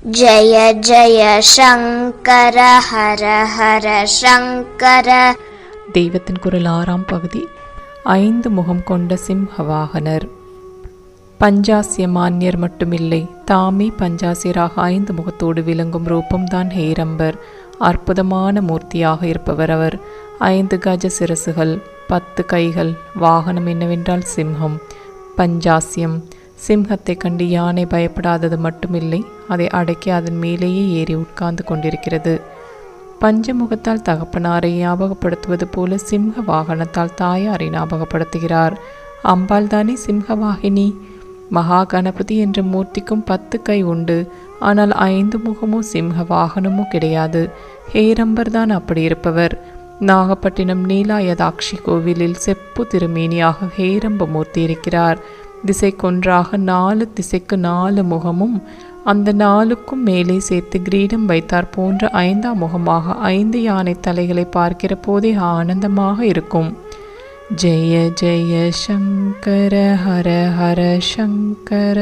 ஜய ஜய சங்கர ஹர ஹர சங்கர. தெய்வத்தின் குரல் 6ஆம் பகுதி. 5 முகம் கொண்ட சிம்ஹவாகனர். பஞ்சாசிய மான்யர் மட்டுமில்லை, தாமே பஞ்சாசியராக 5 முகத்தோடு விளங்கும் ரூபம்தான் ஹேரம்பர். அற்புதமான மூர்த்தியாக இருப்பவர் அவர். 5 கஜ சிரசுகள், 10 கைகள். வாகனம் என்னவென்றால் சிம்ஹம். பஞ்சாசியம். சிம்ஹத்தை கண்டு யானை பயப்படாதது மட்டுமில்லை, அதை அடக்கி அதன் மேலேயே ஏறி உட்கார்ந்து கொண்டிருக்கிறது. பஞ்சமுகத்தால் தகப்பனாரை ஞாபகப்படுத்துவது போல சிம்ஹ வாகனத்தால் தாயாரை ஞாபகப்படுத்துகிறார். அம்பாள் தானே சிம்ஹவாகினி. மகா கணபதி என்ற மூர்த்திக்கும் 10 கை உண்டு. ஆனால் 5 முகமோ சிம்ஹ வாகனமோ கிடையாது. ஹேரம்பர் தான் அப்படி இருப்பவர். நாகப்பட்டினம் நீலாயதாட்சி கோவிலில் செப்பு திருமேனியாக ஹேரம்ப மூர்த்தி இருக்கிறார். திசைக்கொன்றாக 4 திசைக்கு 4 முகமும் அந்த 4க்கும் மேலே சேர்த்து கிரீடம் வைத்தார் போன்ற 5ஆம் முகமாக 5 யானை தலைகளை பார்க்கிற போதே ஆனந்தமாக இருக்கும். ஜெய ஜெய சங்கர ஹர ஹர சங்கர.